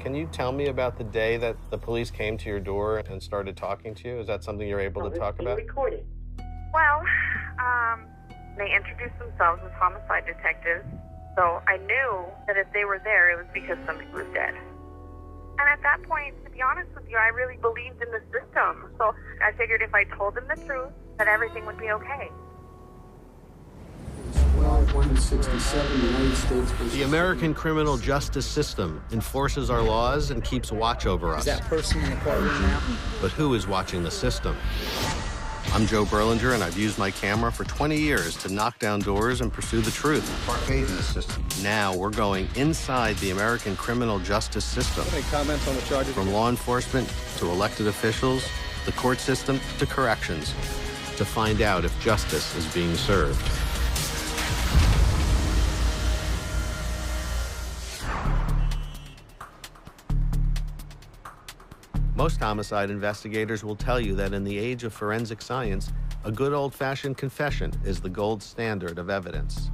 Can you tell me about the day that the police came to your door and started talking to you? Is that something you're able to talk about? Recorded. Well, they introduced themselves as homicide detectives, so I knew that if they were there, it was because somebody was dead. And at that point, to be honest with you, I really believed in the system. So I figured if I told them the truth, that everything would be okay. The American criminal justice system enforces our laws and keeps watch over us. Is that person in the courtroom now? But who is watching the system? I'm Joe Berlinger, and I've used my camera for 20 years to knock down doors and pursue the truth. Our faith in the system. Now we're going inside the American criminal justice system. Any comments on the charges? From law enforcement to elected officials, the court system to corrections, to find out if justice is being served. Most homicide investigators will tell you that in the age of forensic science, a good old-fashioned confession is the gold standard of evidence.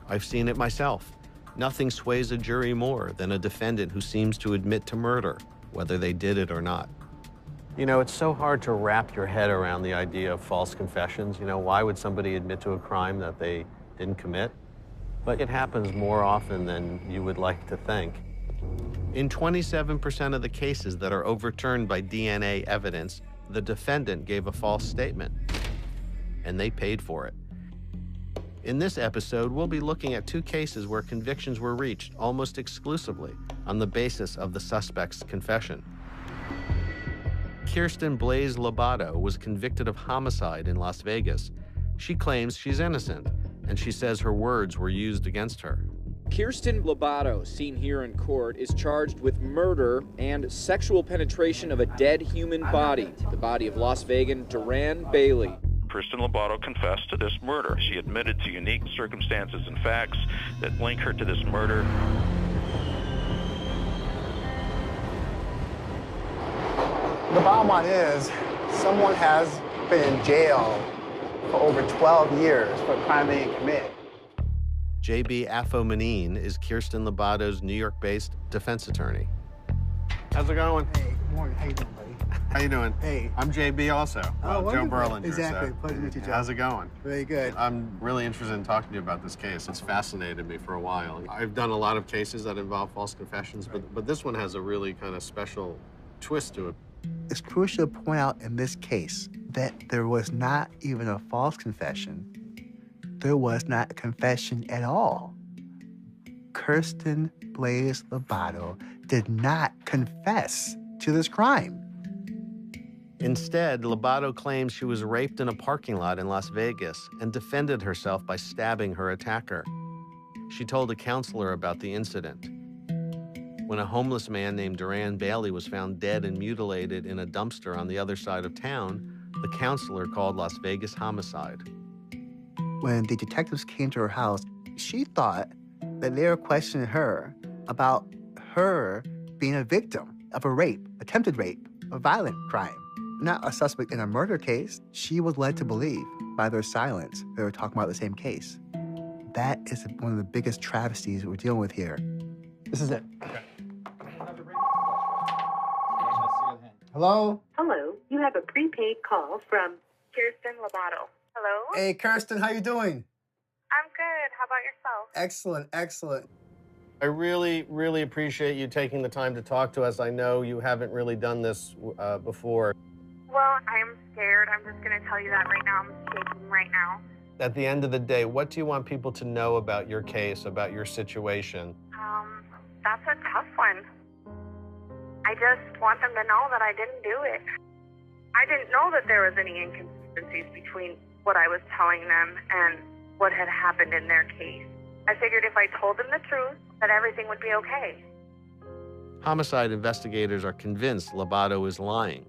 I've seen it myself. Nothing sways a jury more than a defendant who seems to admit to murder, whether they did it or not. You know, it's so hard to wrap your head around the idea of false confessions. You know, why would somebody admit to a crime that they didn't commit? But it happens more often than you would like to think. In 27% of the cases that are overturned by DNA evidence, the defendant gave a false statement, and they paid for it. In this episode, we'll be looking at two cases where convictions were reached almost exclusively on the basis of the suspect's confession. Kirsten Blaise Lobato was convicted of homicide in Las Vegas. She claims she's innocent, and she says her words were used against her. Kirsten Lobato, seen here in court, is charged with murder and sexual penetration of a dead human body, the body of Las Vegan Duran Bailey. Kirsten Lobato confessed to this murder. She admitted to unique circumstances and facts that link her to this murder. The bottom line is, someone has been in jail for over 12 years for a crime they didn't commit. J.B. Afo-Manine is Kirsten Lobato's New York-based defense attorney. How's it going? Hey, good morning. How you doing, buddy? How you doing? Hey. I'm J.B. also. Oh, Joe Berlinger. Exactly. So. Pleasure to meet you, Joe. How's it going? Very good. I'm really interested in talking to you about this case. It's fascinated me for a while. I've done a lot of cases that involve false confessions, but this one has a really kind of special twist to it. It's crucial to point out in this case that there was not even a false confession. There was not a confession at all. Kirsten Blaise Lobato did not confess to this crime. Instead, Labato claims she was raped in a parking lot in Las Vegas and defended herself by stabbing her attacker. She told a counselor about the incident. When a homeless man named Duran Bailey was found dead and mutilated in a dumpster on the other side of town, the counselor called Las Vegas homicide. When the detectives came to her house, she thought that they were questioning her about her being a victim of a rape, attempted rape, a violent crime, not a suspect in a murder case. She was led to believe by their silence they were talking about the same case. That is one of the biggest travesties we're dealing with here. This is it. Okay. Hello? Hello, you have a prepaid call from Kirsten Lobato. Hello? Hey, Kirsten, how you doing? I'm good. How about yourself? Excellent, excellent. I really, really appreciate you taking the time to talk to us. I know you haven't really done this before. Well, I'm scared. I'm just going to tell you that right now. I'm shaking right now. At the end of the day, what do you want people to know about your case, about your situation? That's a tough one. I just want them to know that I didn't do it. I didn't know that there was any inconsistencies between what I was telling them and what had happened in their case. I figured if I told them the truth, that everything would be okay. Homicide investigators are convinced Labato is lying,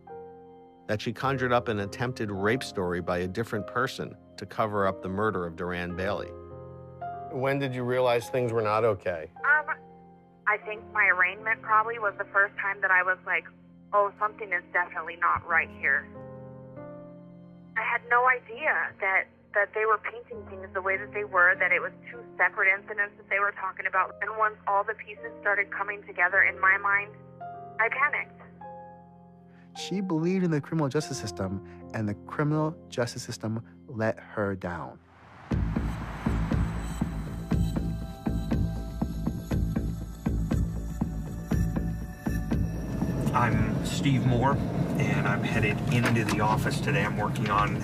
that she conjured up an attempted rape story by a different person to cover up the murder of Duran Bailey. When did you realize things were not okay? I think my arraignment probably was the first time that I was like, oh, something is definitely not right here. I had no idea that that they were painting things the way that they were, that it was two separate incidents that they were talking about. And once all the pieces started coming together in my mind, I panicked. She believed in the criminal justice system, and the criminal justice system let her down. I'm Steve Moore, and I'm headed into the office today. I'm working on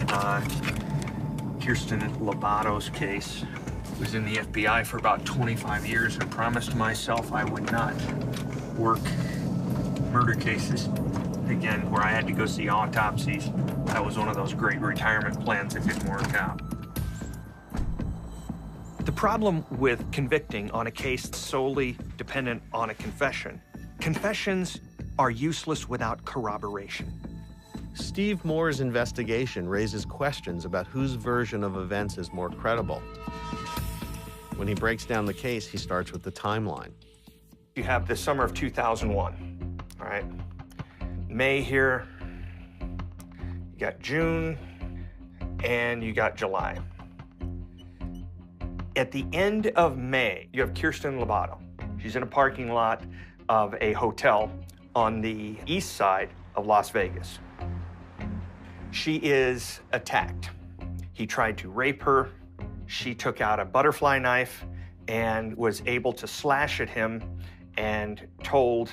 Kirsten Lobato's case. I was in the FBI for about 25 years and promised myself I would not work murder cases again where I had to go see autopsies. That was one of those great retirement plans that didn't work out. The problem with convicting on a case solely dependent on a confession, confessions are useless without corroboration. Steve Moore's investigation raises questions about whose version of events is more credible. When he breaks down the case, he starts with the timeline. You have the summer of 2001, all right? May here, you got June, and you got July. At the end of May, you have Kirsten Lobato. She's in a parking lot of a hotel on the east side of Las Vegas. She is attacked. He tried to rape her. She took out a butterfly knife and was able to slash at him and told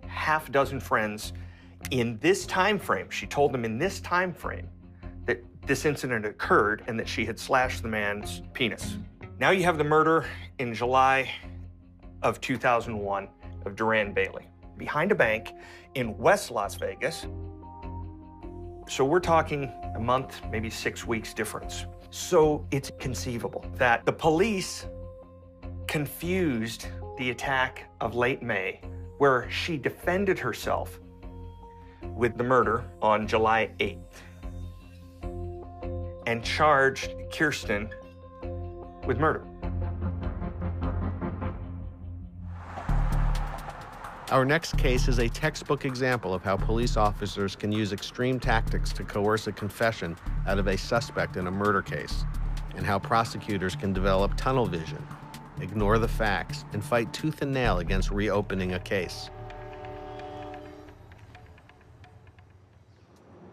half a dozen friends in this time frame, she told them in this time frame that this incident occurred and that she had slashed the man's penis. Now you have the murder in July of 2001 of Duran Bailey behind a bank in West Las Vegas. So we're talking a month, maybe 6 weeks difference. So it's conceivable that the police confused the attack of late May, where she defended herself, with the murder on July 8th and charged Kirsten with murder. Our next case is a textbook example of how police officers can use extreme tactics to coerce a confession out of a suspect in a murder case, and how prosecutors can develop tunnel vision, ignore the facts, and fight tooth and nail against reopening a case.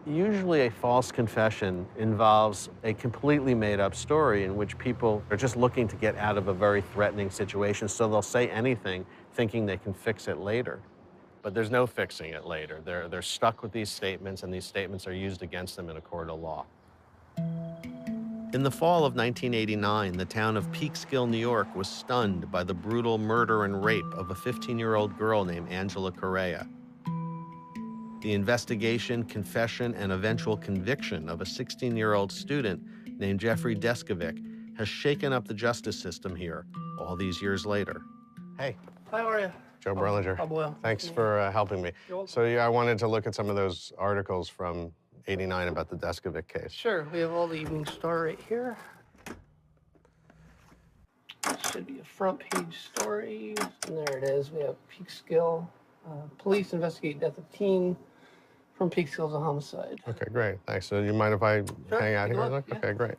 Usually a false confession involves a completely made-up story in which people are just looking to get out of a very threatening situation, so they'll say anything thinking they can fix it later. But there's no fixing it later. They're stuck with these statements, and these statements are used against them in a court of law. In the fall of 1989, the town of Peekskill, New York was stunned by the brutal murder and rape of a 15-year-old girl named Angela Correa. The investigation, confession, and eventual conviction of a 16-year-old student named Jeffrey Deskovic has shaken up the justice system here all these years later. Hey. Hi, how are you? Joe Berlinger. I'm well. Thanks for helping me. So yeah, I wanted to look at some of those articles from '89 about the Deskovic case. Sure, we have all the Evening Star right here. Should be a front page story. And there it is. We have Peekskill. Police investigate death of teen from Peekskill as a homicide. Okay, great. Thanks. So you mind if I hang out here? Look, yeah. Okay, great.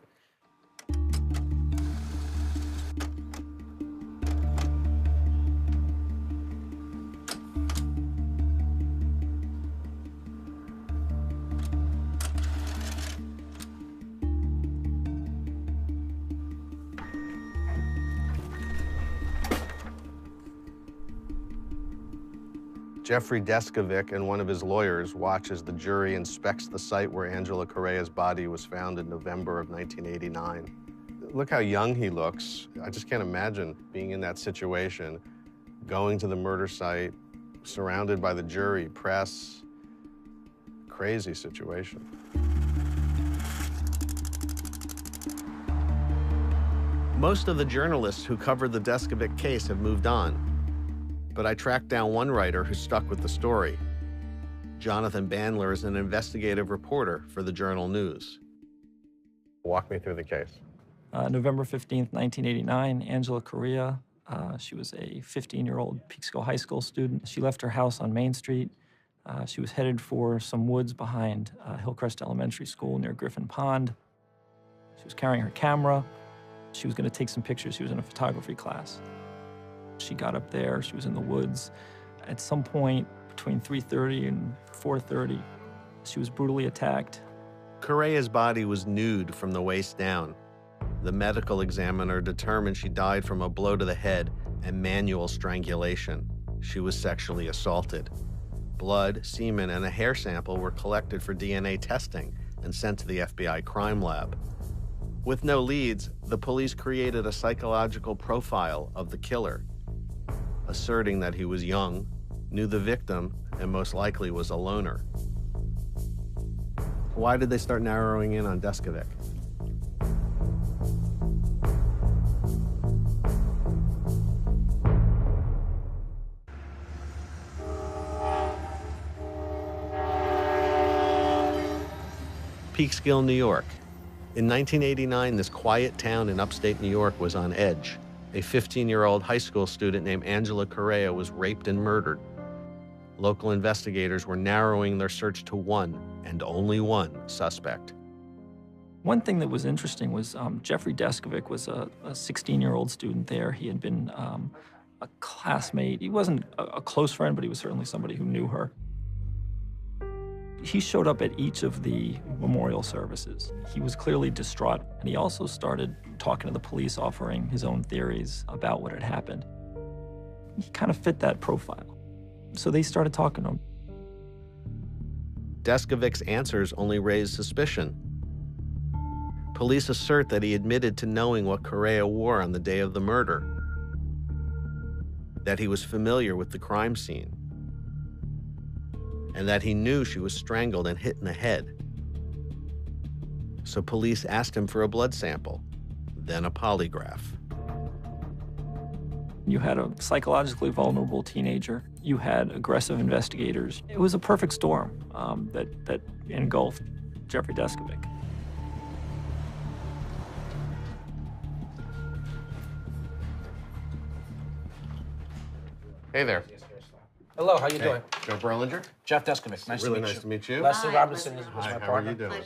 Jeffrey Deskovic and one of his lawyers watch as the jury inspects the site where Angela Correa's body was found in November of 1989. Look how young he looks. I just can't imagine being in that situation, going to the murder site, surrounded by the jury, press. Crazy situation. Most of the journalists who covered the Deskovic case have moved on. But I tracked down one writer who stuck with the story. Jonathan Bandler is an investigative reporter for the Journal News. Walk me through the case. November 15th, 1989, Angela Correa, she was a 15-year-old Peekskill High School student. She left her house on Main Street. She was headed for some woods behind Hillcrest Elementary School near Griffin Pond. She was carrying her camera. She was going to take some pictures. She was in a photography class. She got up there. She was in the woods. At some point between 3:30 and 4:30, she was brutally attacked. Correa's body was nude from the waist down. The medical examiner determined she died from a blow to the head and manual strangulation. She was sexually assaulted. Blood, semen, and a hair sample were collected for DNA testing and sent to the FBI crime lab. With no leads, the police created a psychological profile of the killer, asserting that he was young, knew the victim, and most likely was a loner. Why did they start narrowing in on Deskovic? Peekskill, New York. In 1989, this quiet town in upstate New York was on edge. A 15-year-old high school student named Angela Correa was raped and murdered. Local investigators were narrowing their search to one, and only one, suspect. One thing that was interesting was Jeffrey Deskovic was a 16-year-old student there. He had been a classmate. He wasn't a close friend, but he was certainly somebody who knew her. He showed up at each of the memorial services. He was clearly distraught, and he also started talking to the police, offering his own theories about what had happened. He kind of fit that profile. So they started talking to him. Deskovic's answers only raised suspicion. Police assert that he admitted to knowing what Correa wore on the day of the murder, that he was familiar with the crime scene, and that he knew she was strangled and hit in the head. So police asked him for a blood sample, then a polygraph. You had a psychologically vulnerable teenager. You had aggressive investigators. It was a perfect storm that engulfed Jeffrey Deskovic. Hey there. Hello, how you Hey, doing? Joe Berlinger. Jeff Deskovic. Nice Really to meet nice you. to meet you. Leslie Hi, Robinson is Leslie. my Hi, partner. how are you doing?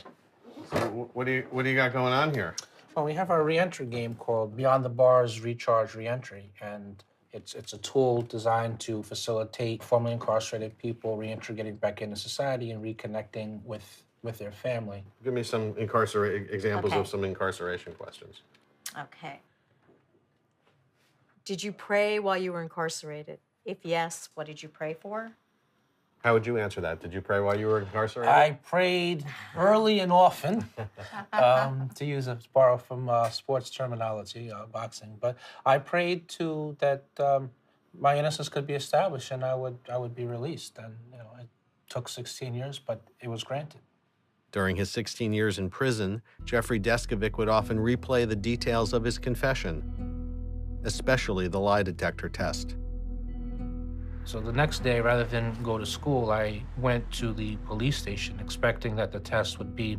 So what do you got going on here? Well, we have our re-entry game called Beyond the Bars Recharge Re-entry, and it's a tool designed to facilitate formerly incarcerated people re-integrating back into society and reconnecting with their family. Give me some examples Okay. of some incarceration questions. Okay. Did you pray while you were incarcerated? If yes, what did you pray for? How would you answer that? Did you pray while you were incarcerated? I prayed early and often, to borrow from sports terminology, boxing. But I prayed that my innocence could be established and I would be released. And it took 16 years, but it was granted. During his 16 years in prison, Jeffrey Deskovic would often replay the details of his confession, especially the lie detector test. So the next day, rather than go to school, I went to the police station expecting that the test would be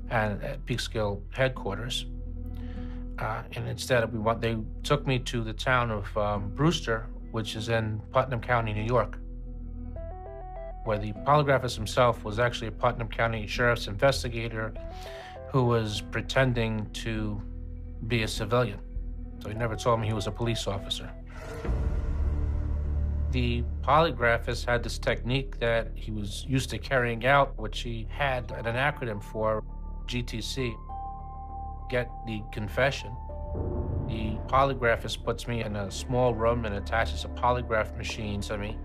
at Peekskill headquarters. And instead, they took me to the town of Brewster, which is in Putnam County, New York, where the polygraphist himself was actually a Putnam County Sheriff's investigator who was pretending to be a civilian. So he never told me he was a police officer. The polygraphist had this technique that he was used to carrying out, which he had an acronym for, GTC, get the confession. The polygraphist puts me in a small room and attaches a polygraph machine to me.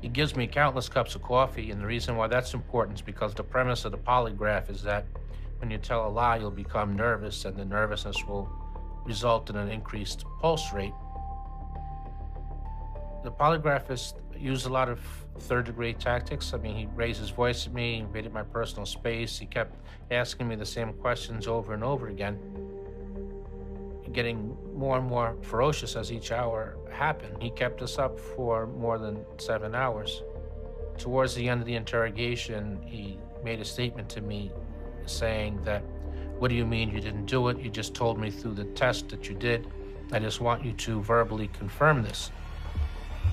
He gives me countless cups of coffee, and the reason why that's important is because the premise of the polygraph is that when you tell a lie, you'll become nervous, and the nervousness will result in an increased pulse rate. The polygraphist used a lot of third-degree tactics. I mean, he raised his voice at me, invaded my personal space. He kept asking me the same questions over and over again, getting more and more ferocious as each hour happened. He kept us up for more than 7 hours. Towards the end of the interrogation, he made a statement to me saying that, "What do you mean you didn't do it? You just told me through the test that you did. I just want you to verbally confirm this."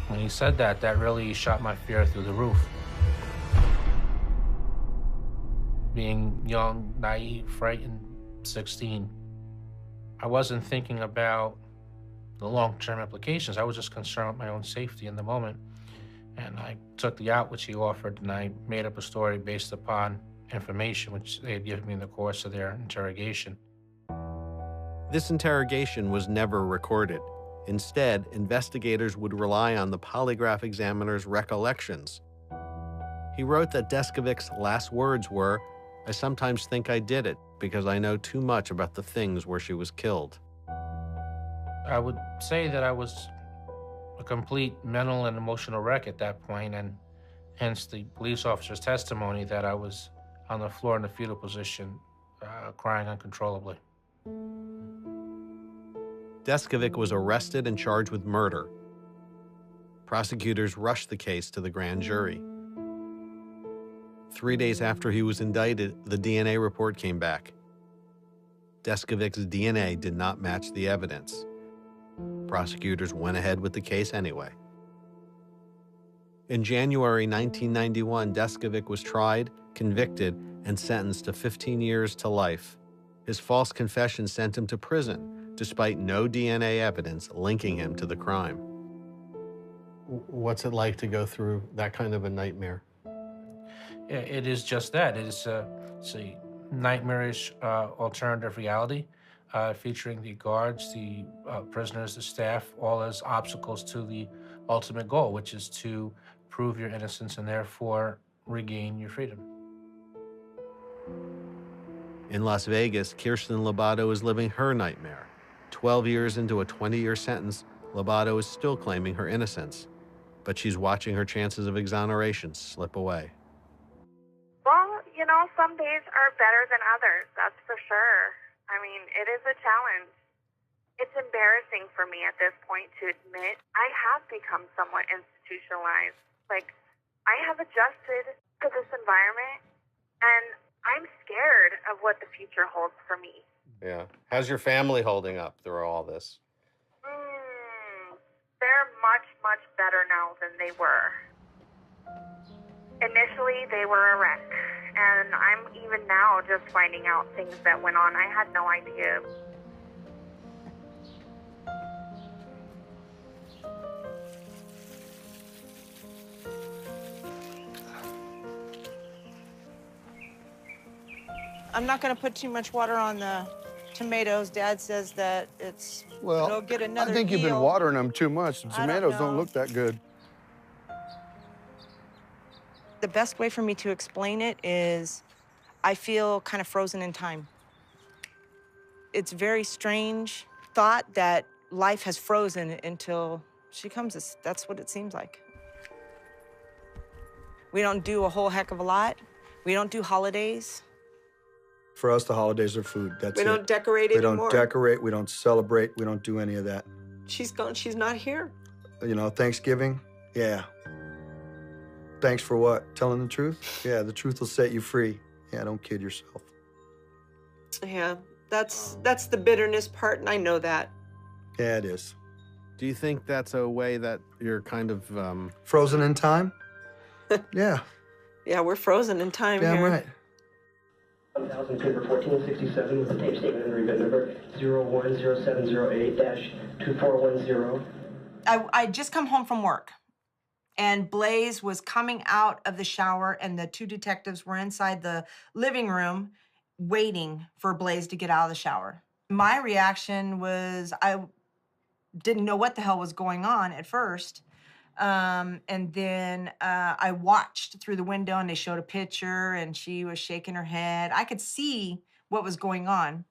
When he said that, that really shot my fear through the roof. Being young, naive, frightened, 16. I wasn't thinking about the long-term implications. I was just concerned with my own safety in the moment. And I took the out which he offered, and I made up a story based upon information which they had given me in the course of their interrogation. This interrogation was never recorded. Instead, investigators would rely on the polygraph examiner's recollections. He wrote that Deskovic's last words were, "I sometimes think I did it because I know too much about the things where she was killed." I would say that I was a complete mental and emotional wreck at that point, and hence the police officer's testimony that I was on the floor in the fetal position, crying uncontrollably. Deskovic was arrested and charged with murder. Prosecutors rushed the case to the grand jury. 3 days after he was indicted, the DNA report came back. Deskovic's DNA did not match the evidence. Prosecutors went ahead with the case anyway. In January 1991, Deskovic was tried, convicted, and sentenced to 15 years to life. His false confession sent him to prison, despite no DNA evidence linking him to the crime. What's it like to go through that kind of a nightmare? Yeah, it is just that. It's a nightmarish alternative reality, featuring the guards, the prisoners, the staff, all as obstacles to the ultimate goal, which is to prove your innocence and therefore regain your freedom. In Las Vegas, Kirsten Lobato is living her nightmare. 12 years into a 20-year sentence, Labato is still claiming her innocence, but she's watching her chances of exoneration slip away. Well, you know, some days are better than others, that's for sure. I mean, it is a challenge. It's embarrassing for me at this point to admit I have become somewhat institutionalized. Like, I have adjusted to this environment, and I'm scared of what the future holds for me. Yeah. How's your family holding up through all this? They're much, much better now than they were. Initially, they were a wreck, and I'm even now just finding out things that went on. I had no idea. I'm not going to put too much water on the tomatoes. Dad says that it'll get another I think you've been watering them too much. The tomatoes don't look that good. The best way for me to explain it is I feel kind of frozen in time. It's a very strange thought that life has frozen until she comes. That's what it seems like. We don't do a whole heck of a lot. We don't do holidays. For us, the holidays are food. That's it. We don't decorate anymore. We don't decorate. We don't celebrate. We don't do any of that. She's gone. She's not here. You know, Thanksgiving, yeah. Thanks for what? Telling the truth? Yeah, the truth will set you free. Yeah, don't kid yourself. Yeah, that's the bitterness part, and I know that. Yeah, it is. Do you think that's a way that you're kind of... Frozen in time? Yeah. Yeah, we're frozen in time here. Damn right. 1000 paper 1467 with the tape statement and rebit number 010708-2410. I just come home from work, and Blaise was coming out of the shower, and the two detectives were inside the living room waiting for Blaise to get out of the shower. My reaction was I didn't know what the hell was going on at first. And then I watched through the window, and they showed a picture, and she was shaking her head. I could see what was going on.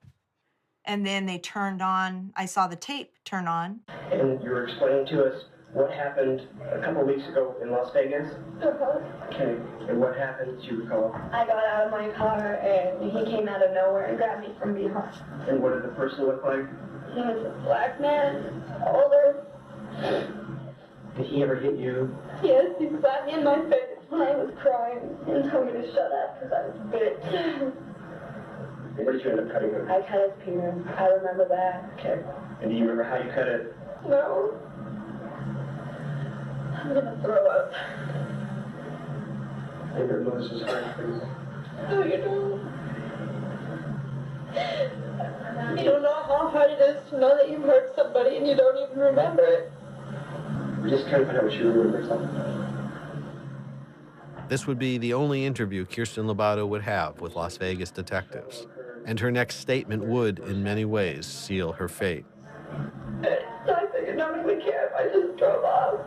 And then they turned on, I saw the tape turn on. And you were explaining to us what happened a couple of weeks ago in Las Vegas? Okay, and what happened, do you recall? I got out of my car, and he came out of nowhere and grabbed me from behind. And what did the person look like? He was a black man, older. Did he ever hit you? Yes, he slapped me in my face when I was crying and told me to shut up because I was bit. Where did you end up cutting him? I cut his penis. I remember that. Okay. And do you remember how you cut it? No. I'm gonna throw up. Favorite Melissa's heart, please. No, you don't. You don't know how hard it is to know that you've hurt somebody and you don't even remember it. We're just trying to find out what you remember something. This would be the only interview Kirsten Lobato would have with Las Vegas detectives, and her next statement would, in many ways, seal her fate. I figured nobody would care if I just drove off.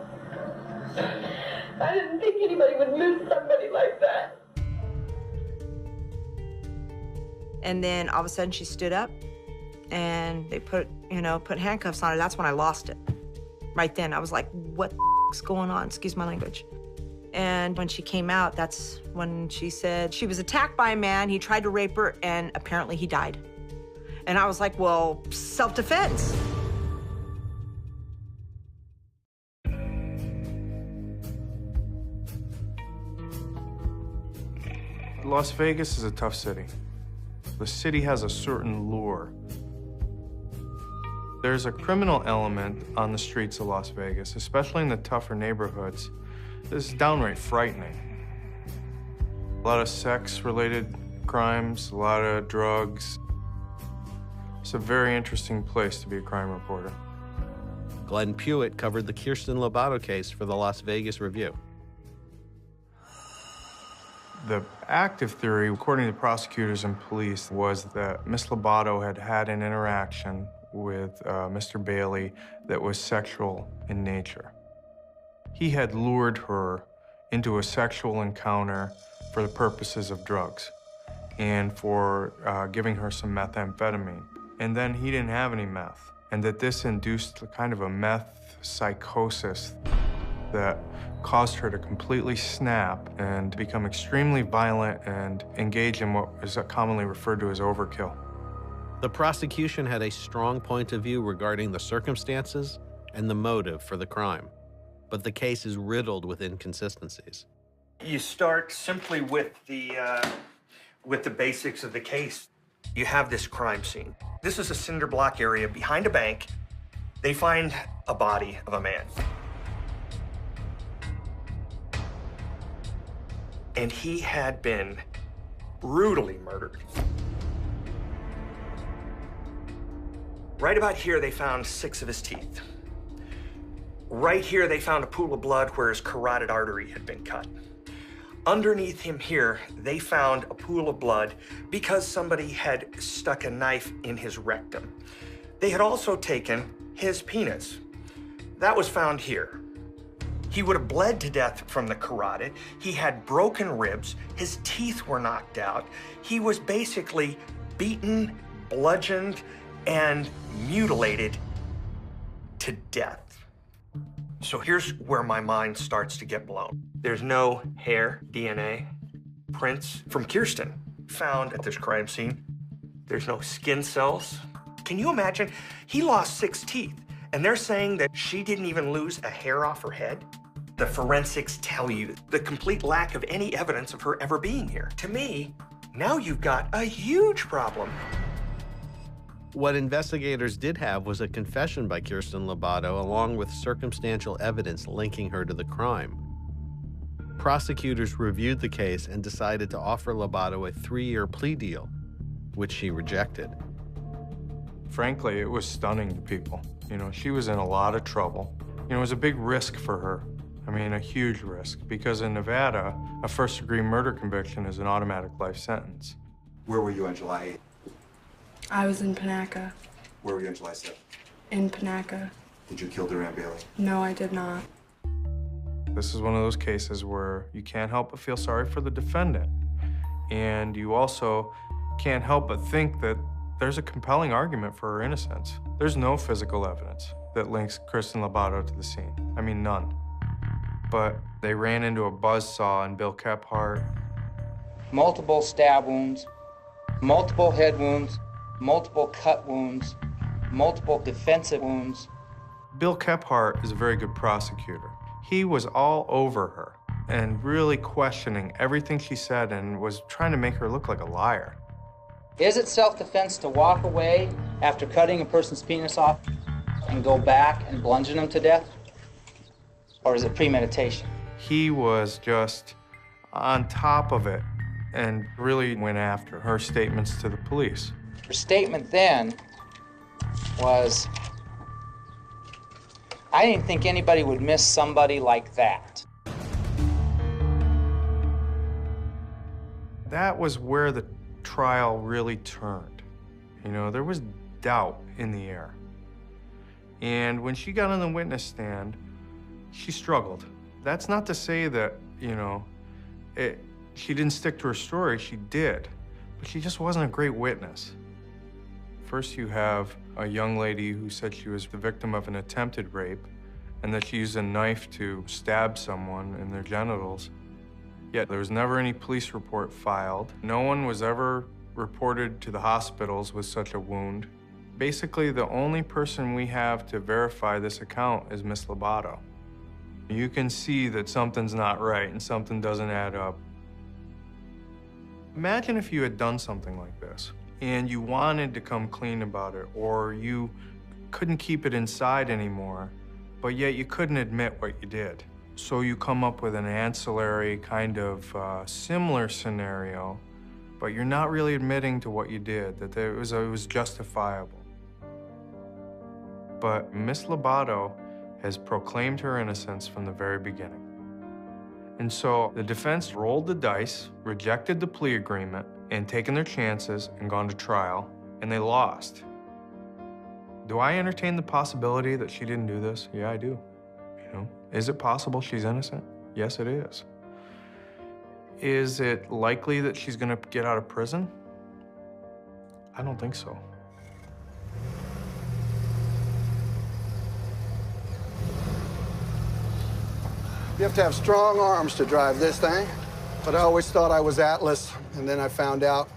I didn't think anybody would miss somebody like that. And then all of a sudden she stood up and they put handcuffs on her. That's when I lost it. Right then, I was like, what the is going on? Excuse my language. And when she came out, that's when she said she was attacked by a man, he tried to rape her, and apparently he died. And I was like, well, self-defense. Las Vegas is a tough city. The city has a certain lure. There's a criminal element on the streets of Las Vegas, especially in the tougher neighborhoods. This is downright frightening. A lot of sex-related crimes, a lot of drugs. It's a very interesting place to be a crime reporter. Glenn Pewitt covered the Kirsten Lobato case for the Las Vegas Review. The active theory, according to prosecutors and police, was that Miss Labato had had an interaction with Mr. Bailey that was sexual in nature. He had lured her into a sexual encounter for the purposes of drugs and for giving her some methamphetamine. And then he didn't have any meth, and that this induced kind of a meth psychosis that caused her to completely snap and become extremely violent and engage in what is commonly referred to as overkill. The prosecution had a strong point of view regarding the circumstances and the motive for the crime, but the case is riddled with inconsistencies. You start simply with the basics of the case. You have this crime scene. This is a cinder block area behind a bank. They find a body of a man. And he had been brutally murdered. Right about here, they found 6 of his teeth. Right here, they found a pool of blood where his carotid artery had been cut. Underneath him here, they found a pool of blood because somebody had stuck a knife in his rectum. They had also taken his penis. That was found here. He would have bled to death from the carotid. He had broken ribs. His teeth were knocked out. He was basically beaten, bludgeoned, and mutilated to death. So here's where my mind starts to get blown. There's no hair, DNA, prints from Kirsten found at this crime scene. There's no skin cells. Can you imagine? He lost 6 teeth, and they're saying that she didn't even lose a hair off her head? The forensics tell you the complete lack of any evidence of her ever being here. To me, now you've got a huge problem. What investigators did have was a confession by Kirsten Lobato, along with circumstantial evidence linking her to the crime. Prosecutors reviewed the case and decided to offer Lobato a 3-year plea deal, which she rejected. Frankly, it was stunning to people. You know, she was in a lot of trouble. You know, it was a big risk for her. I mean, a huge risk, because in Nevada, a first-degree murder conviction is an automatic life sentence. Where were you on July 8th? I was in Panaca. Where were you on July 7th? In Panaca. Did you kill Duran Bailey? No, I did not. This is one of those cases where you can't help but feel sorry for the defendant. And you also can't help but think that there's a compelling argument for her innocence. There's no physical evidence that links Kirsten Lobato to the scene. I mean, none. But they ran into a buzzsaw in Bill Kephart. Multiple stab wounds, multiple head wounds, multiple cut wounds, multiple defensive wounds. Bill Kephart is a very good prosecutor. He was all over her and really questioning everything she said and was trying to make her look like a liar. Is it self-defense to walk away after cutting a person's penis off and go back and bludgeon them to death? Or is it premeditation? He was just on top of it and really went after her statements to the police. Her statement then was, "I didn't think anybody would miss somebody like that." That was where the trial really turned. You know, there was doubt in the air. And when she got on the witness stand, she struggled. That's not to say that, you know, she didn't stick to her story, she did. But she just wasn't a great witness. First, you have a young lady who said she was the victim of an attempted rape and that she used a knife to stab someone in their genitals. Yet there was never any police report filed. No one was ever reported to the hospitals with such a wound. Basically, the only person we have to verify this account is Miss Labato. You can see that something's not right and something doesn't add up. Imagine if you had done something like this and you wanted to come clean about it, or you couldn't keep it inside anymore, but yet you couldn't admit what you did. So you come up with an ancillary kind of similar scenario, but you're not really admitting to what you did, that it was justifiable. But Miss Labato has proclaimed her innocence from the very beginning. And so the defense rolled the dice, rejected the plea agreement, and taken their chances and gone to trial, and they lost. Do I entertain the possibility that she didn't do this? Yeah, I do. You know, is it possible she's innocent? Yes, it is. Is it likely that she's gonna get out of prison? I don't think so. You have to have strong arms to drive this thing. But I always thought I was Atlas, and then I found out,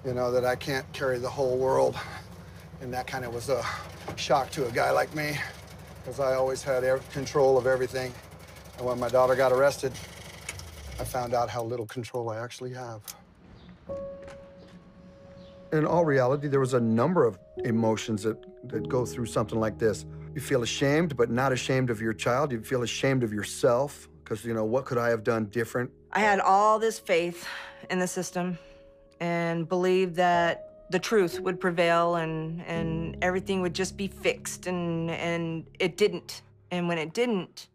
you know, that I can't carry the whole world. And that kind of was a shock to a guy like me, because I always had control of everything. And when my daughter got arrested, I found out how little control I actually have. In all reality, there was a number of emotions that go through something like this. You feel ashamed, but not ashamed of your child. You feel ashamed of yourself, because, you know, what could I have done different? I had all this faith in the system and believed that the truth would prevail and everything would just be fixed, and it didn't. And when it didn't,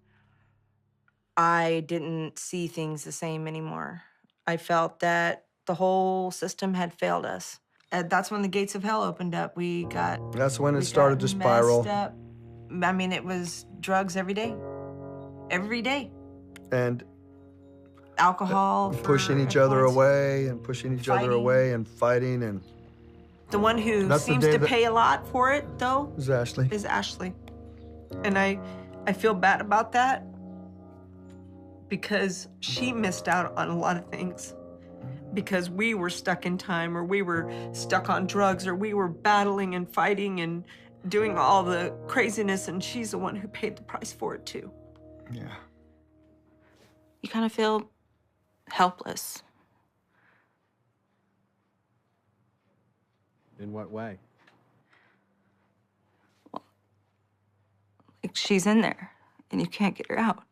I didn't see things the same anymore. I felt that the whole system had failed us. And that's when the gates of hell opened up. That's when it started to spiral. Messed up. I mean, it was drugs every day. Every day. And alcohol. Pushing each other away and pushing each other away and fighting. And the one who seems to pay a lot for it, though, is Ashley. And I feel bad about that because she missed out on a lot of things. Because we were stuck in time, or we were stuck on drugs, or we were battling and fighting and doing all the craziness, and she's the one who paid the price for it, too. Yeah. You kind of feel helpless. In what way? Well, like she's in there, and you can't get her out.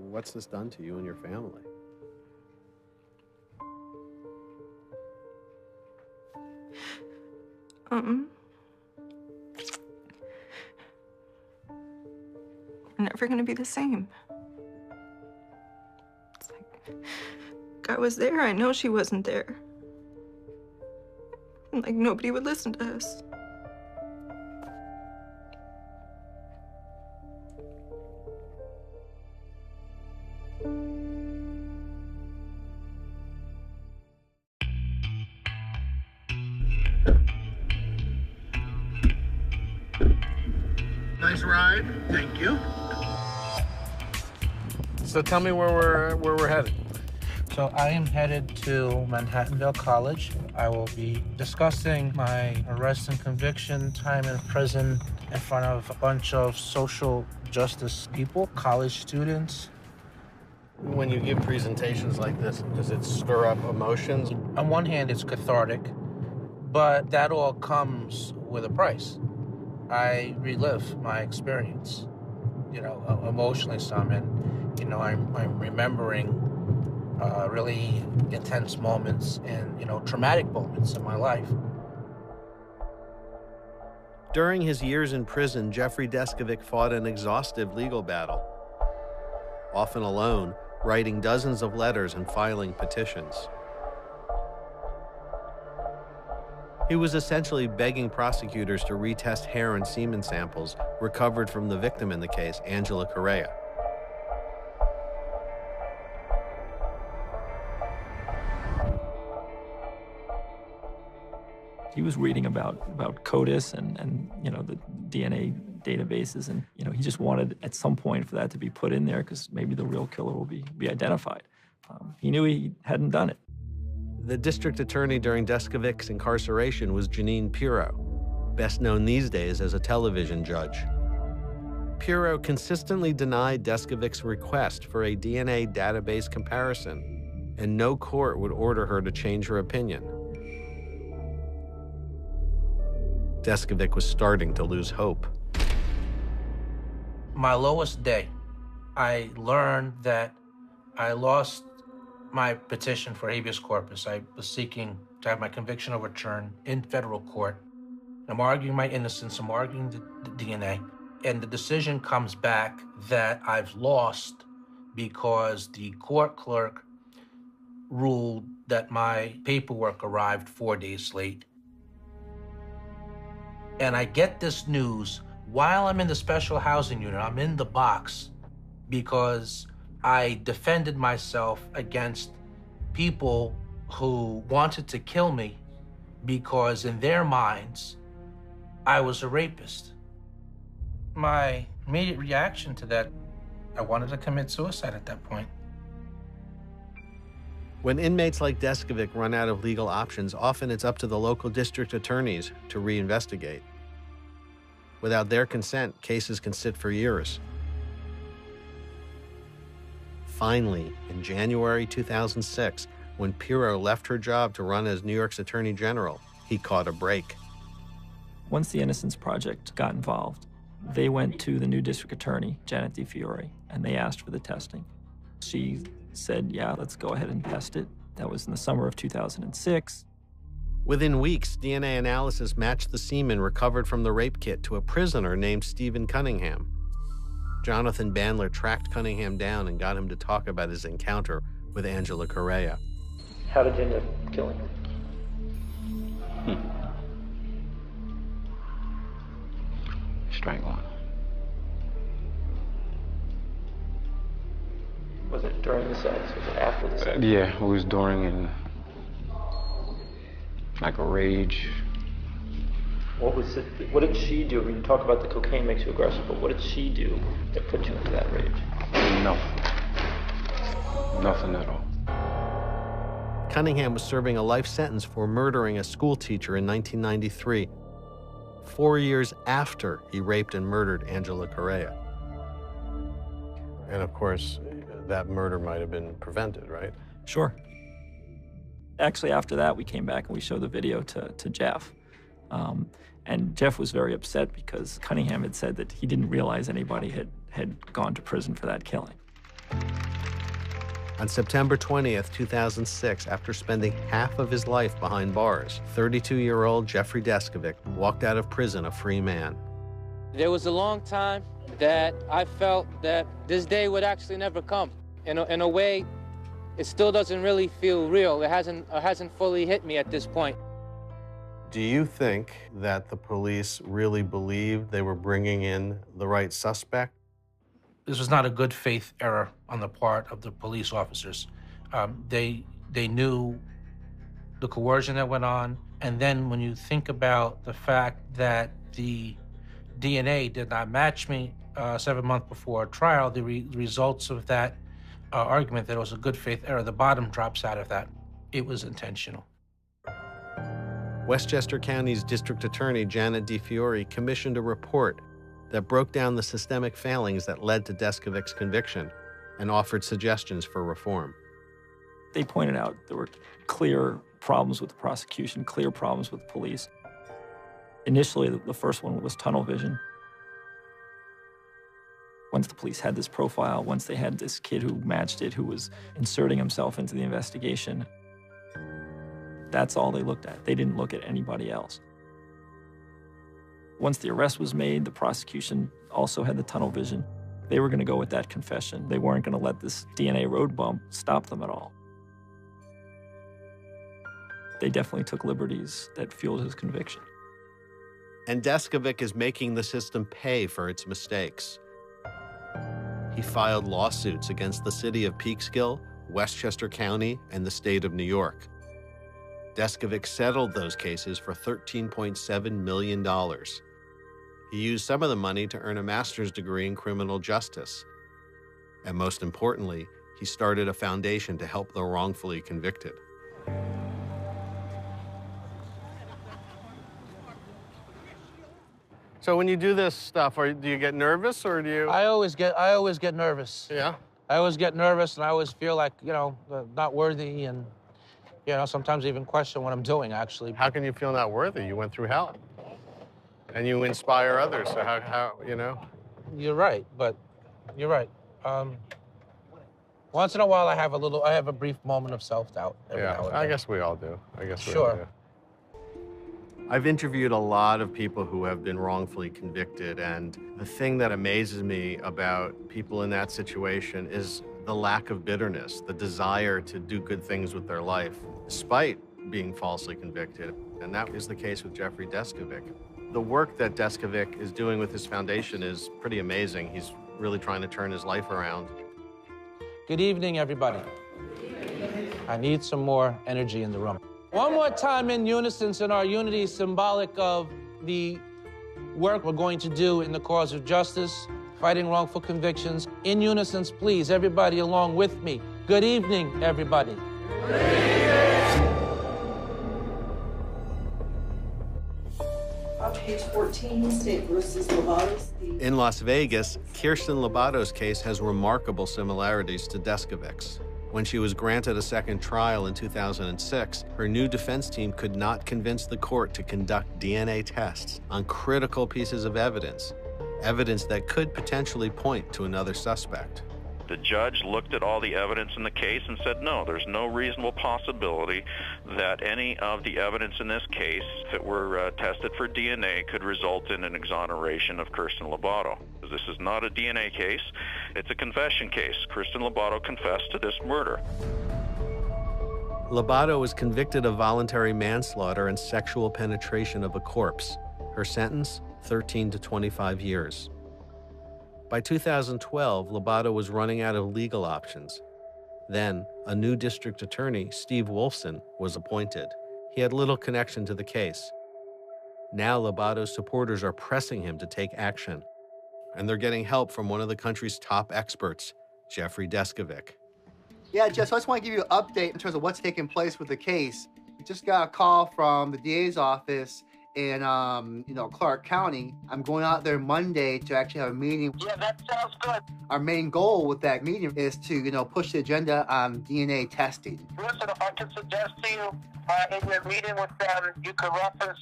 What's this done to you and your family? We're never gonna be the same. It's like, I was there, I know she wasn't there. And like nobody would listen to us. Nice ride. Thank you. So tell me where we're headed. So I am headed to Manhattanville College. I will be discussing my arrest and conviction, time in prison in front of a bunch of social justice people, college students. When you give presentations like this, does it stir up emotions? On one hand, it's cathartic, but that all comes with a price. I relive my experience, emotionally some, and, I'm remembering really intense moments and, traumatic moments in my life. During his years in prison, Jeffrey Deskovic fought an exhaustive legal battle, often alone, writing dozens of letters and filing petitions. He was essentially begging prosecutors to retest hair and semen samples recovered from the victim in the case, Angela Correa. He was reading about CODIS and the DNA databases, and he just wanted at some point for that to be put in there because maybe the real killer will be identified. He knew he hadn't done it. The district attorney during Deskovic's incarceration was Janine Pirro, best known these days as a television judge. Pirro consistently denied Deskovic's request for a DNA database comparison, and no court would order her to change her opinion. Deskovic was starting to lose hope. My lowest day, I learned that I lost my petition for habeas corpus. I was seeking to have my conviction overturned in federal court. I'm arguing my innocence, I'm arguing the DNA, and the decision comes back that I've lost because the court clerk ruled that my paperwork arrived 4 days late. And I get this news while I'm in the special housing unit. I'm in the box because I defended myself against people who wanted to kill me because in their minds, I was a rapist. My immediate reaction to that, I wanted to commit suicide at that point. When inmates like Deskovic run out of legal options, often it's up to the local district attorneys to reinvestigate. Without their consent, cases can sit for years. Finally, in January 2006, when Pirro left her job to run as New York's Attorney General, he caught a break. Once the Innocence Project got involved, they went to the new district attorney, Janet DiFiore, and they asked for the testing. She said, yeah, let's go ahead and test it. That was in the summer of 2006. Within weeks, DNA analysis matched the semen recovered from the rape kit to a prisoner named Stephen Cunningham. Jonathan Bandler tracked Cunningham down and got him to talk about his encounter with Angela Correa. How did you end up killing her? Strangling. Was it during the sex? Was it after the sex? Yeah, it was during and like a rage. What was it? What did she do? When you talk about the cocaine makes you aggressive, but what did she do that put you into that rage? Nothing. Nothing at all. Cunningham was serving a life sentence for murdering a school teacher in 1993, 4 years after he raped and murdered Angela Correa. And of course, that murder might have been prevented, right? Sure. Actually, after that, we came back and we showed the video to Jeff. And Jeff was very upset because Cunningham had said that he didn't realize anybody had gone to prison for that killing. On September 20th, 2006, after spending half of his life behind bars, 32-year-old Jeffrey Deskovic walked out of prison a free man. There was a long time that I felt that this day would actually never come. In a way, it still doesn't really feel real. It hasn't fully hit me at this point. Do you think that the police really believed they were bringing in the right suspect? This was not a good faith error on the part of the police officers. They knew the coercion that went on, and then when you think about the fact that the DNA did not match me 7 months before trial, the results of that argument that it was a good faith error, the bottom drops out of that. It was intentional. Westchester County's district attorney, Janet DiFiore, commissioned a report that broke down the systemic failings that led to Deskovic's conviction and offered suggestions for reform. They pointed out there were clear problems with the prosecution, clear problems with police. Initially, the first one was tunnel vision. Once the police had this profile, once they had this kid who matched it, who was inserting himself into the investigation, that's all they looked at. They didn't look at anybody else. Once the arrest was made, the prosecution also had the tunnel vision. They were going to go with that confession. They weren't going to let this DNA road bump stop them at all. They definitely took liberties that fueled his conviction. And Deskovic is making the system pay for its mistakes. He filed lawsuits against the city of Peekskill, Westchester County, and the state of New York. Deskovic settled those cases for $13.7 million. He used some of the money to earn a master's degree in criminal justice. And most importantly, he started a foundation to help the wrongfully convicted. So when you do this stuff, do you get nervous, or do you? I always get nervous. Yeah? I always get nervous, and I always feel like, you know, not worthy, and, you know, sometimes even question what I'm doing, actually. How can you feel not worthy? You went through hell. And you inspire others, so how you know? You're right, but you're right. Once in a while, I have a brief moment of self-doubt. Yeah, I guess we all do. Sure. I've interviewed a lot of people who have been wrongfully convicted, and the thing that amazes me about people in that situation is the lack of bitterness, the desire to do good things with their life, despite being falsely convicted. And that is the case with Jeffrey Deskovic. The work that Deskovic is doing with his foundation is pretty amazing. He's really trying to turn his life around. Good evening, everybody. I need some more energy in the room. One more time in unison, and our unity is symbolic of the work we're going to do in the cause of justice, fighting wrongful convictions. In unison, please, everybody along with me. Good evening, everybody. On page 14, State versus Labato. In Las Vegas, Kirsten Lobato's case has remarkable similarities to Deskovic's. When she was granted a second trial in 2006, her new defense team could not convince the court to conduct DNA tests on critical pieces of evidence that could potentially point to another suspect. The judge looked at all the evidence in the case and said, no, there's no reasonable possibility that any of the evidence in this case that were tested for DNA could result in an exoneration of Kirsten Lobato. This is not a DNA case, it's a confession case. Kirsten Lobato confessed to this murder. Labato was convicted of voluntary manslaughter and sexual penetration of a corpse. Her sentence, 13 to 25 years. By 2012, Labato was running out of legal options. Then, a new district attorney, Steve Wolfson, was appointed. He had little connection to the case. Now, Labato's supporters are pressing him to take action. And they're getting help from one of the country's top experts, Jeffrey Deskovic. Yeah, Jeff, so I just want to give you an update in terms of what's taking place with the case. We just got a call from the DA's office in Clark County. I'm going out there Monday to actually have a meeting. Yeah, that sounds good. Our main goal with that meeting is to, push the agenda on DNA testing. Listen, if I could suggest to you, in your meeting with them, you could reference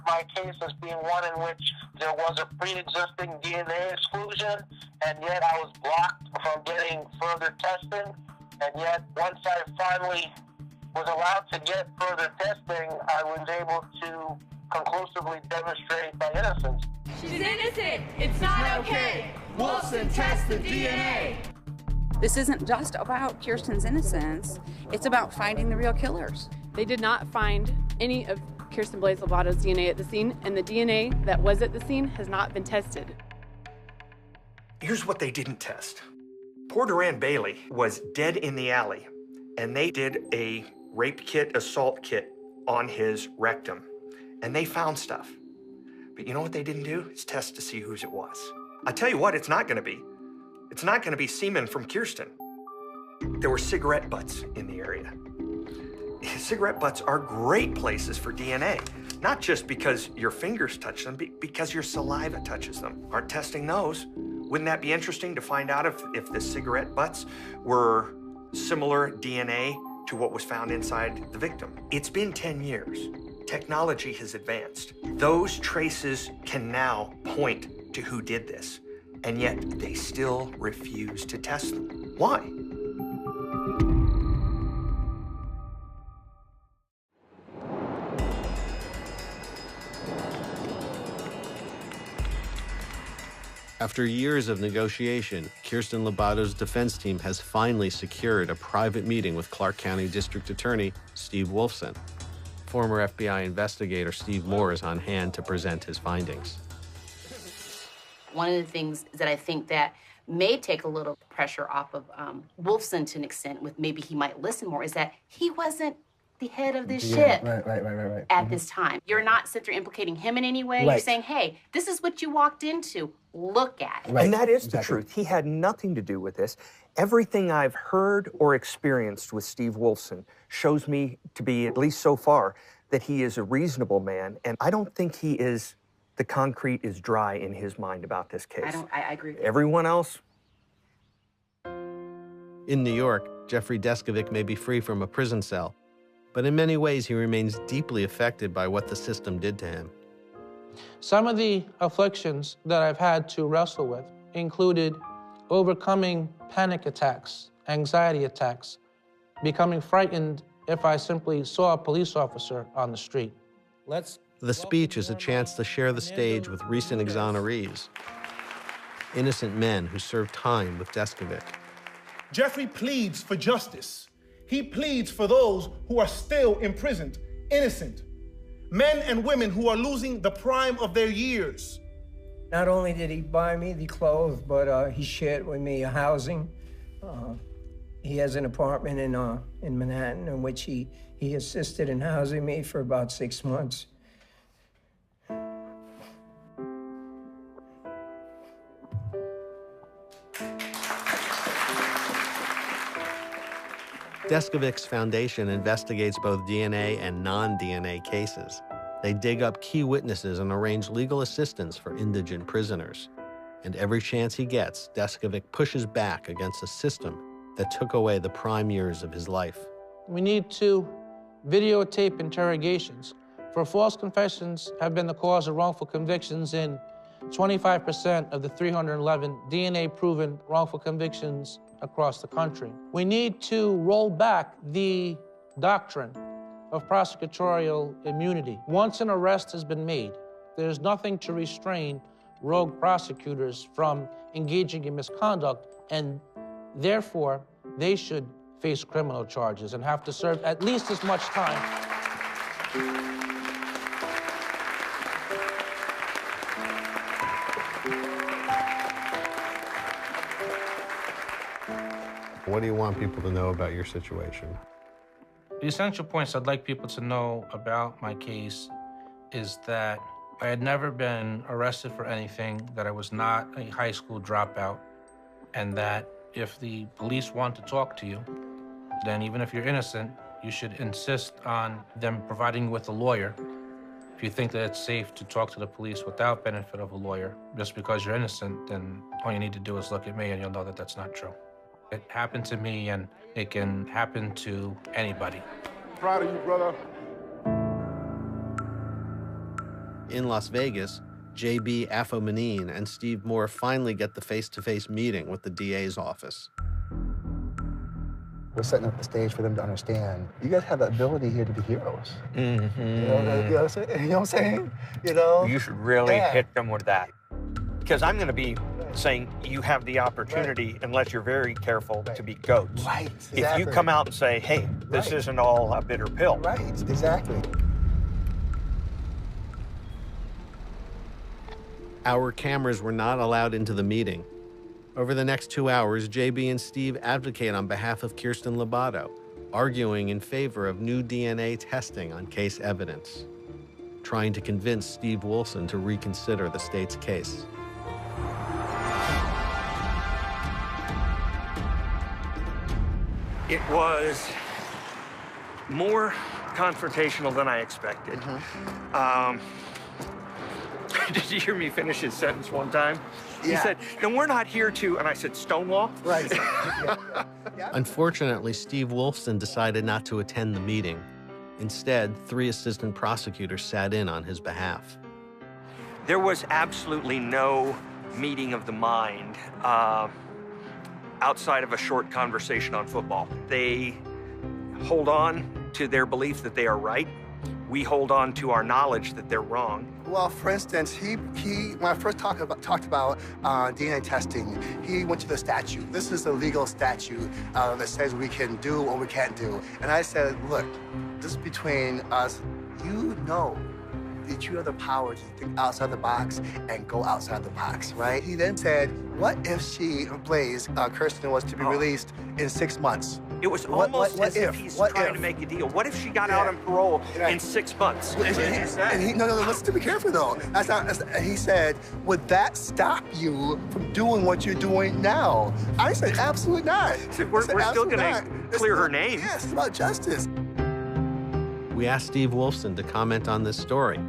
my case as being one in which there was a pre-existing DNA exclusion, and yet I was blocked from getting further testing, and yet once I finally was allowed to get further testing, I was able to conclusively demonstrate my innocence. She's innocent. It's not okay. Wilson, test the DNA. This isn't just about Kirsten's innocence. It's about finding the real killers. They did not find any of Kirsten Blaise Labato's DNA at the scene, and the DNA that was at the scene has not been tested. Here's what they didn't test. Porter Ann Bailey was dead in the alley, and they did a rape kit, assault kit on his rectum. And they found stuff. But you know what they didn't do? Is test to see whose it was. I tell you what, it's not gonna be. It's not gonna be semen from Kirsten. There were cigarette butts in the area. Cigarette butts are great places for DNA, not just because your fingers touch them, because your saliva touches them. Aren't testing those? Wouldn't that be interesting to find out if the cigarette butts were similar DNA to what was found inside the victim? It's been 10 years. Technology has advanced. Those traces can now point to who did this, and yet they still refuse to test them. Why? After years of negotiation, Kirsten Lobato's defense team has finally secured a private meeting with Clark County District Attorney Steve Wolfson. Former FBI investigator Steve Moore is on hand to present his findings. One of the things that I think that may take a little pressure off of Wolfson to an extent, with maybe he might listen more, is that he wasn't the head of this ship at this time. You're not sitting there implicating him in any way. You're saying, hey, this is what you walked into. Look at it. And that is the truth. He had nothing to do with this. Everything I've heard or experienced with Steve Wolfson shows me to be, at least so far, that he is a reasonable man, and I don't think he is, the concrete is dry in his mind about this case. I agree with you. Everyone else? In New York, Jeffrey Deskovic may be free from a prison cell, but in many ways he remains deeply affected by what the system did to him. Some of the afflictions that I've had to wrestle with included overcoming panic attacks, anxiety attacks, becoming frightened if I simply saw a police officer on the street. The speech is a chance to share the stage with recent exonerees, innocent men who served time with Deskovic. Jeffrey pleads for justice. He pleads for those who are still imprisoned, innocent. Men and women who are losing the prime of their years. Not only did he buy me the clothes, but he shared with me housing. He has an apartment in Manhattan in which he assisted in housing me for about 6 months. Deskovic's foundation investigates both DNA and non-DNA cases. They dig up key witnesses and arrange legal assistance for indigent prisoners. And every chance he gets, Deskovic pushes back against a system that took away the prime years of his life. We need to videotape interrogations, for false confessions have been the cause of wrongful convictions in 25% of the 311 DNA-proven wrongful convictions across the country. We need to roll back the doctrine of prosecutorial immunity. Once an arrest has been made, there's nothing to restrain rogue prosecutors from engaging in misconduct, and therefore, they should face criminal charges and have to serve at least as much time. What do you want people to know about your situation? The essential points I'd like people to know about my case is that I had never been arrested for anything, that I was not a high school dropout, and that if the police want to talk to you, then even if you're innocent, you should insist on them providing you with a lawyer. If you think that it's safe to talk to the police without benefit of a lawyer, just because you're innocent, then all you need to do is look at me and you'll know that that's not true. It happened to me, and it can happen to anybody. Proud of you, brother. In Las Vegas, J.B. Afo-Manine and Steve Moore finally get the face-to-face meeting with the DA's office. We're setting up the stage for them to understand. You guys have the ability here to be heroes. Mm-hmm. You know what I'm saying? You know? You should really hit them with that. Because I'm going to be saying you have the opportunity, unless you're very careful, to be goats. Right, exactly. If you come out and say, hey, this isn't all a bitter pill. Right, exactly. Our cameras were not allowed into the meeting. Over the next 2 hours, JB and Steve advocate on behalf of Kirsten Lobato, arguing in favor of new DNA testing on case evidence, trying to convince Steve Wolfson to reconsider the state's case. It was more confrontational than I expected. Did you hear me finish his sentence one time? He said, no, we're not here to, and I said, Stonewall? Right. Unfortunately, Steve Wolfson decided not to attend the meeting. Instead, 3 assistant prosecutors sat in on his behalf. There was absolutely no meeting of the mind outside of a short conversation on football. They hold on to their belief that they are right. We hold on to our knowledge that they're wrong. Well, for instance, when I first talked about DNA testing, he went to the statute. This is a legal statute that says we can do what we can't do. And I said, look, this is between us. You know that you have the power to think outside the box and go outside the box, right? He then said, what if Blaise, Kirsten, was to be released in 6 months? It was almost as if he's trying to make a deal. What if she got out on parole in 6 months? No, listen to me carefully, though. He said, would that stop you from doing what you're doing now? I said, absolutely not. We're still going to clear her name. Yes, it's about justice. We asked Steve Wolfson to comment on this story.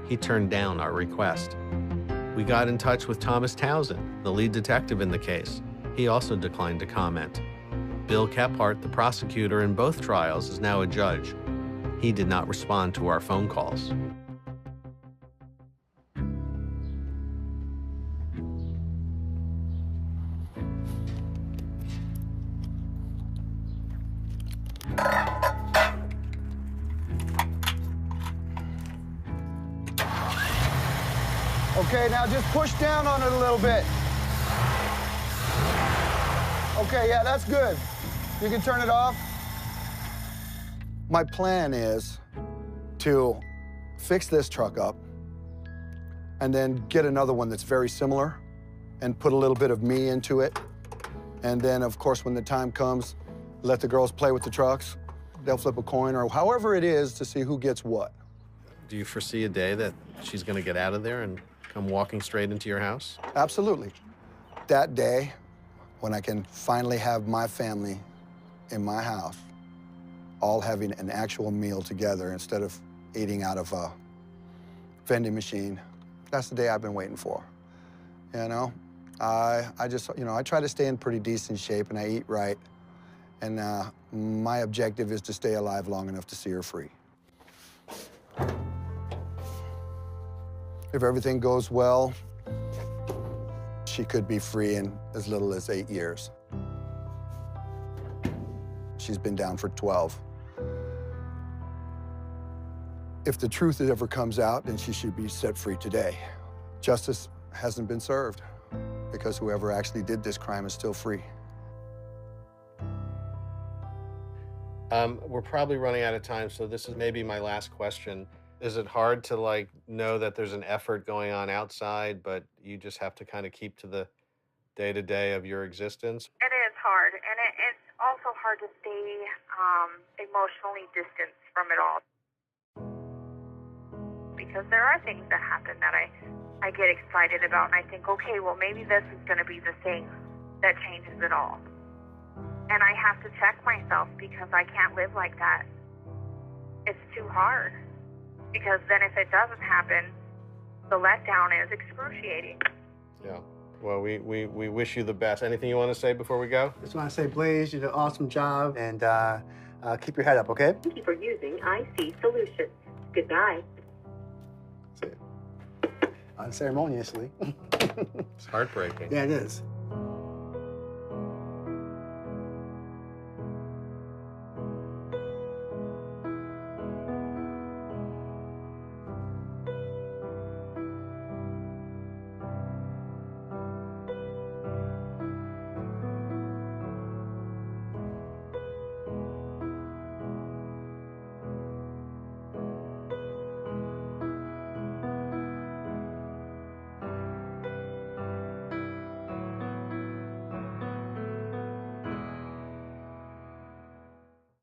He turned down our request. We got in touch with Thomas Townsend, the lead detective in the case. He also declined to comment. Bill Kephart, the prosecutor in both trials, is now a judge. He did not respond to our phone calls. Okay, now just push down on it a little bit. Okay, yeah, that's good. You can turn it off. My plan is to fix this truck up and then get another one that's very similar and put a little bit of me into it. And then, of course, when the time comes, let the girls play with the trucks. They'll flip a coin or however it is to see who gets what. Do you foresee a day that she's going to get out of there and come walking straight into your house? Absolutely. That day, when I can finally have my family in my house, all having an actual meal together instead of eating out of a vending machine, that's the day I've been waiting for. You know, I just, I try to stay in pretty decent shape and I eat right. And my objective is to stay alive long enough to see her free. If everything goes well, she could be free in as little as 8 years. She's been down for 12. If the truth ever comes out, then she should be set free today. Justice hasn't been served because whoever actually did this crime is still free. We're probably running out of time, so this is maybe my last question. Is it hard to know that there's an effort going on outside, but you just have to kind of keep to the day-to-day of your existence? It is hard, and it's also hard to stay emotionally distanced from it all. Because there are things that happen that I get excited about, and I think, okay, well, maybe this is going to be the thing that changes it all. And I have to check myself because I can't live like that. It's too hard. Because then if it doesn't happen, the letdown is excruciating. Yeah. Well, we wish you the best. Anything you want to say before we go? Just want to say, Blaise, you did an awesome job, and keep your head up, okay? Thank you for using IC Solutions. Goodbye. Unceremoniously. It's heartbreaking. Yeah, it is.